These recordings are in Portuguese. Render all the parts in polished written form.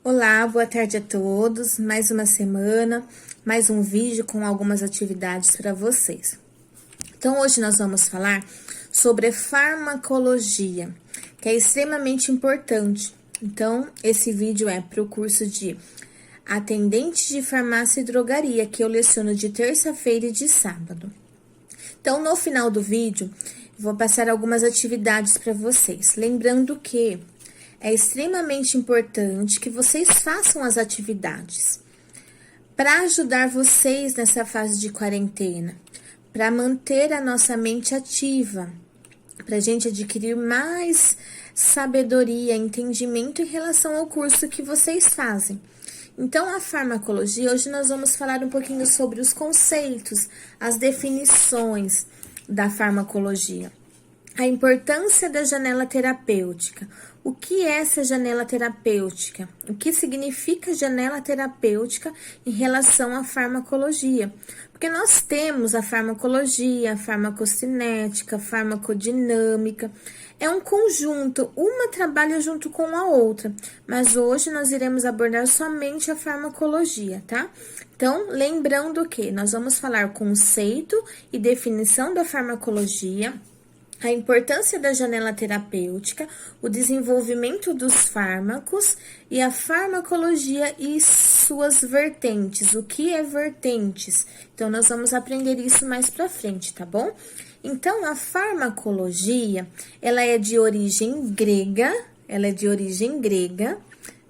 Olá, boa tarde a todos. Mais uma semana, mais um vídeo com algumas atividades para vocês. Então, hoje nós vamos falar sobre farmacologia, que é extremamente importante. Então, esse vídeo é para o curso de atendente de farmácia e drogaria, que eu leciono de terça-feira e de sábado. Então, no final do vídeo, vou passar algumas atividades para vocês. Lembrando que é extremamente importante que vocês façam as atividades para ajudar vocês nessa fase de quarentena, para manter a nossa mente ativa, para a gente adquirir mais sabedoria, entendimento em relação ao curso que vocês fazem. Então, a farmacologia, hoje nós vamos falar um pouquinho sobre os conceitos, as definições da farmacologia. A importância da janela terapêutica. O que é essa janela terapêutica? O que significa janela terapêutica em relação à farmacologia? Porque nós temos a farmacologia, a farmacocinética, a farmacodinâmica. É um conjunto, uma trabalha junto com a outra, mas hoje nós iremos abordar somente a farmacologia, tá? Então, lembrando que nós vamos falar conceito e definição da farmacologia, a importância da janela terapêutica, o desenvolvimento dos fármacos e a farmacologia e suas vertentes. O que é vertentes? Então, nós vamos aprender isso mais pra frente, tá bom? Então, a farmacologia, ela é de origem grega,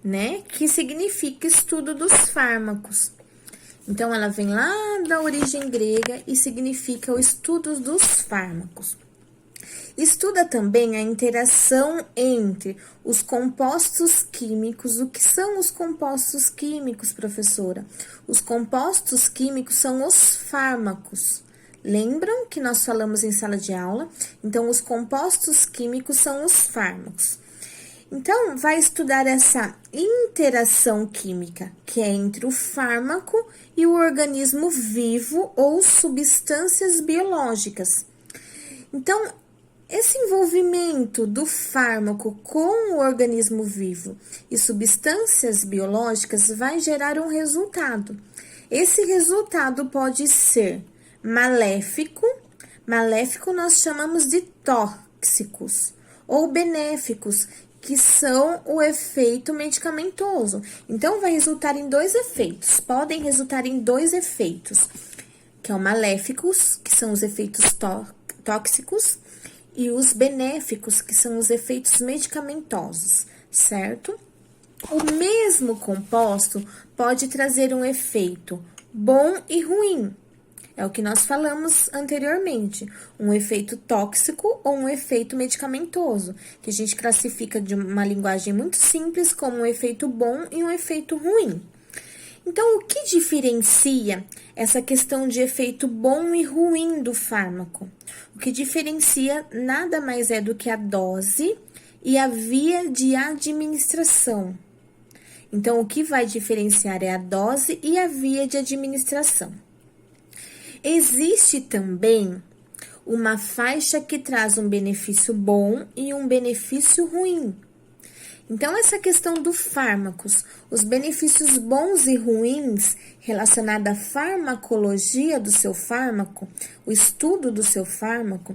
né? Que significa estudo dos fármacos. Então, ela vem lá da origem grega e significa o estudo dos fármacos. Estuda também a interação entre os compostos químicos. O que são os compostos químicos, professora? Os compostos químicos são os fármacos. Lembram que nós falamos em sala de aula? Então, os compostos químicos são os fármacos. Então, vai estudar essa interação química, que é entre o fármaco e o organismo vivo ou substâncias biológicas. Então, esse envolvimento do fármaco com o organismo vivo e substâncias biológicas vai gerar um resultado. Esse resultado pode ser maléfico nós chamamos de tóxicos, ou benéficos, que são o efeito medicamentoso. Então, vai resultar em dois efeitos, podem resultar em dois efeitos, que é o maléficos, que são os efeitos tóxicos, e os benéficos, que são os efeitos medicamentosos, certo? O mesmo composto pode trazer um efeito bom e ruim. É o que nós falamos anteriormente, um efeito tóxico ou um efeito medicamentoso, que a gente classifica de uma linguagem muito simples como um efeito bom e um efeito ruim. Então, o que diferencia essa questão de efeito bom e ruim do fármaco? O que diferencia nada mais é do que a dose e a via de administração. Então, o que vai diferenciar é a dose e a via de administração. Existe também uma faixa que traz um benefício bom e um benefício ruim. Então, essa questão dos fármacos, os benefícios bons e ruins relacionados à farmacologia do seu fármaco, o estudo do seu fármaco,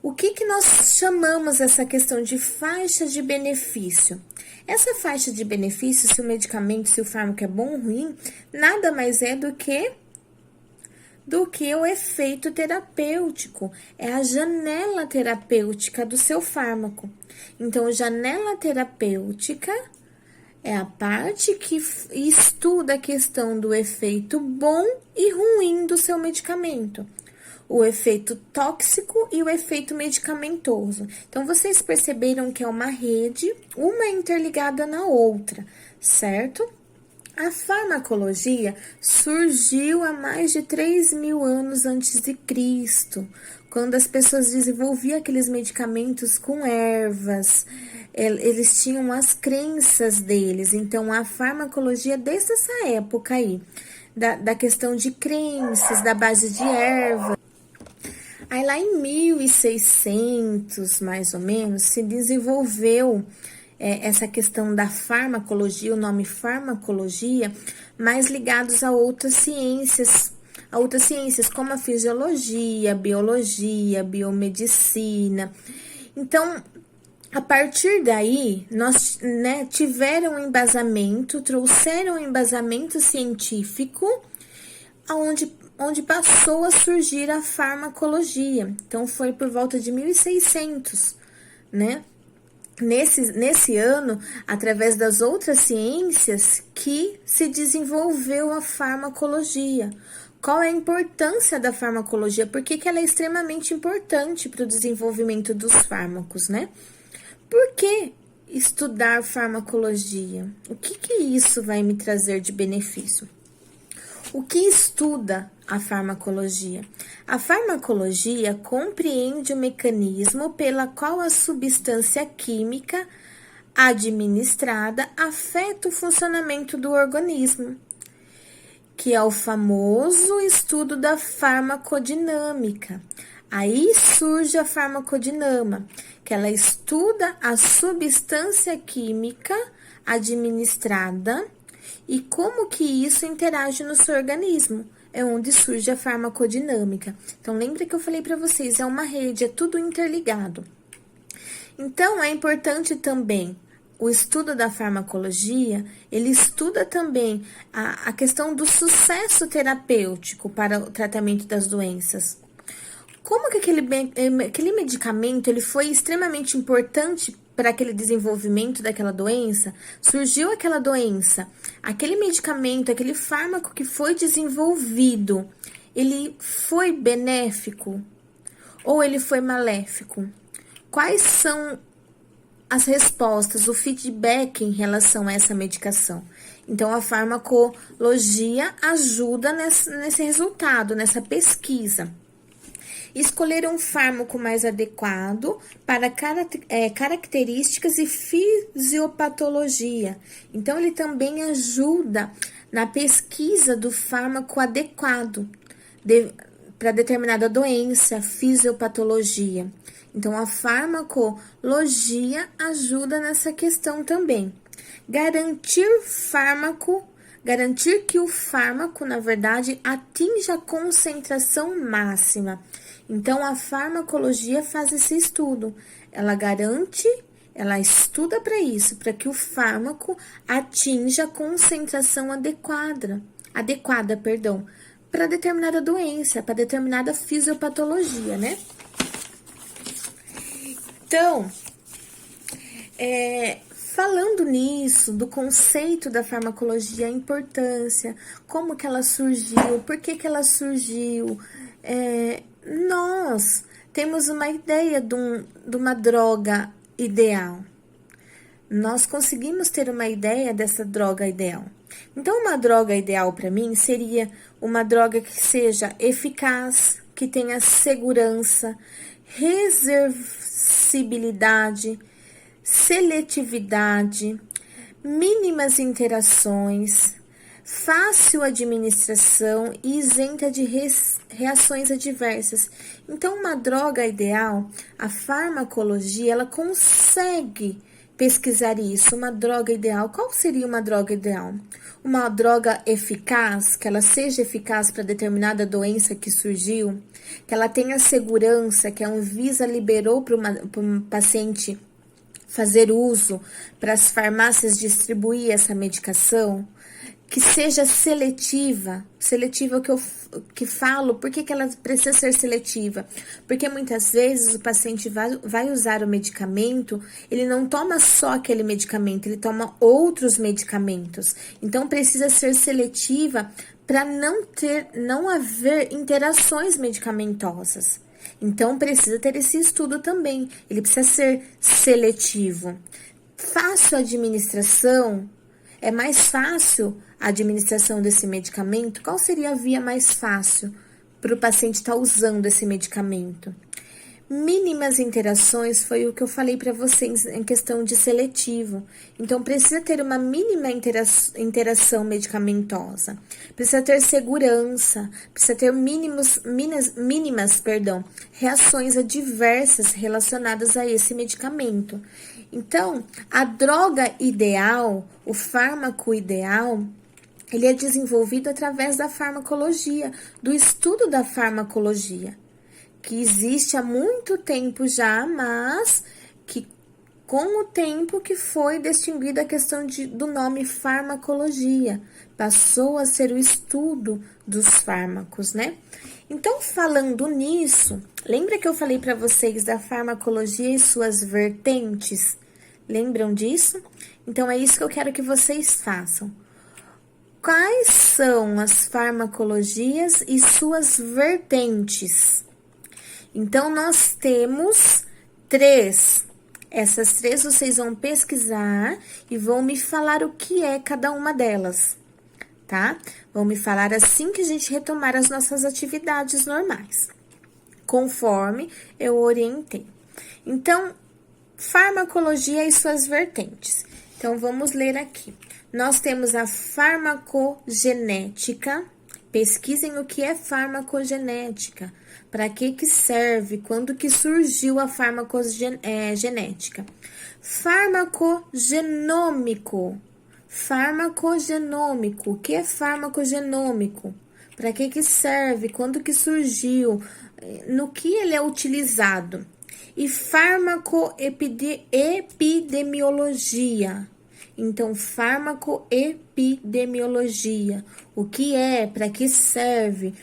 o que nós chamamos essa questão de faixa de benefício? Essa faixa de benefício, se o medicamento, se o fármaco é bom ou ruim, nada mais é do que o efeito terapêutico, é a janela terapêutica do seu fármaco. Então, janela terapêutica é a parte que estuda a questão do efeito bom e ruim do seu medicamento, o efeito tóxico e o efeito medicamentoso. Então, vocês perceberam que é uma rede, uma interligada na outra, certo? A farmacologia surgiu há mais de 3.000 anos antes de Cristo, quando as pessoas desenvolviam aqueles medicamentos com ervas, eles tinham as crenças deles. Então, a farmacologia desde essa época aí, da questão de crenças, da base de erva. Aí lá em 1600, mais ou menos, se desenvolveu essa questão da farmacologia, o nome farmacologia, mais ligados a outras ciências como a fisiologia, biologia, biomedicina. Então, a partir daí, nós, tiveram um embasamento, trouxeram um embasamento científico, onde passou a surgir a farmacologia. Então, foi por volta de 1600, né? Nesse ano, através das outras ciências, que se desenvolveu a farmacologia. Qual é a importância da farmacologia? Por que ela é extremamente importante para o desenvolvimento dos fármacos, né? Por que estudar farmacologia? O que isso vai me trazer de benefício? O que estuda a farmacologia? A farmacologia compreende o mecanismo pela qual a substância química administrada afeta o funcionamento do organismo, que é o famoso estudo da farmacodinâmica. Aí surge a farmacodinâmica, que ela estuda a substância química administrada e como que isso interage no seu organismo. É onde surge a farmacodinâmica. Então, lembra que eu falei para vocês, é uma rede, é tudo interligado. Então, é importante também o estudo da farmacologia, ele estuda também a questão do sucesso terapêutico para o tratamento das doenças. Como que aquele medicamento ele foi extremamente importante para aquele desenvolvimento daquela doença? Surgiu aquela doença, aquele medicamento, aquele fármaco que foi desenvolvido, ele foi benéfico ou ele foi maléfico? Quais são as respostas, o feedback em relação a essa medicação? Então, a farmacologia ajuda nesse resultado, nessa pesquisa. Escolher um fármaco mais adequado para características e fisiopatologia. Então, ele também ajuda na pesquisa do fármaco adequado para determinada doença, fisiopatologia. Então, a farmacologia ajuda nessa questão também. Garantir que o fármaco, na verdade, atinja a concentração máxima. Então, a farmacologia faz esse estudo. Ela estuda para isso, para que o fármaco atinja a concentração adequada, para determinada doença, para determinada fisiopatologia, né? Então, falando nisso, do conceito da farmacologia, a importância, como que ela surgiu, por que ela surgiu, nós temos uma ideia de uma droga ideal. Nós conseguimos ter uma ideia dessa droga ideal. Então, uma droga ideal para mim seria uma droga que seja eficaz, que tenha segurança, reversibilidade, seletividade, mínimas interações, fácil administração e isenta de reações adversas. Então, uma droga ideal, a farmacologia, ela consegue pesquisar isso. Uma droga ideal, qual seria uma droga ideal? Uma droga eficaz, que ela seja eficaz para determinada doença que surgiu, que ela tenha segurança, que a Anvisa liberou para um paciente fazer uso, para as farmácias distribuir essa medicação, que seja seletiva é o que falo. Por que ela precisa ser seletiva? Porque muitas vezes o paciente vai usar o medicamento, ele não toma só aquele medicamento, ele toma outros medicamentos. Então, precisa ser seletiva para não haver interações medicamentosas. Então, precisa ter esse estudo também, ele precisa ser seletivo. Fácil administração, é mais fácil a administração desse medicamento? Qual seria a via mais fácil para o paciente estar usando esse medicamento? Mínimas interações foi o que eu falei para vocês em questão de seletivo. Então, precisa ter uma mínima interação medicamentosa. Precisa ter segurança. Precisa ter mínimas, reações adversas relacionadas a esse medicamento. Então, a droga ideal, o fármaco ideal, ele é desenvolvido através da farmacologia, do estudo da farmacologia, que existe há muito tempo já, mas que com o tempo que foi distinguida a questão do nome farmacologia, passou a ser o estudo dos fármacos, né? Então, falando nisso, lembra que eu falei para vocês da farmacologia e suas vertentes? Lembram disso? Então, é isso que eu quero que vocês façam. Quais são as farmacologias e suas vertentes? Então, nós temos 3. Essas 3 vocês vão pesquisar e vão me falar o que é cada uma delas, tá? Vão me falar assim que a gente retomar as nossas atividades normais, conforme eu orientei. Então, farmacologia e suas vertentes. Então, vamos ler aqui. Nós temos a farmacogenética. Pesquisem o que é farmacogenética. Para que serve? Quando que surgiu a farmacogenética? Farmacogenômico. Farmacogenômico. O que é farmacogenômico? Para que serve? Quando que surgiu? No que ele é utilizado? E farmacoepidemiologia. Então, farmacoepidemiologia. O que é? Para que serve?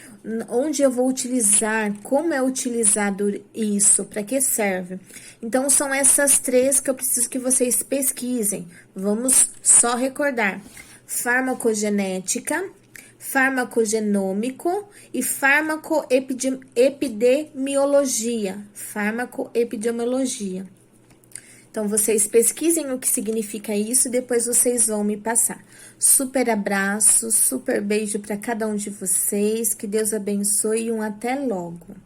Onde eu vou utilizar? Como é utilizado isso? Para que serve? Então, são essas 3 que eu preciso que vocês pesquisem. Vamos só recordar. Farmacogenética, farmacogenômico e farmacoepidemiologia. Farmacoepidemiologia. Então, vocês pesquisem o que significa isso e depois vocês vão me passar. Super abraço, super beijo para cada um de vocês. Que Deus abençoe e até logo.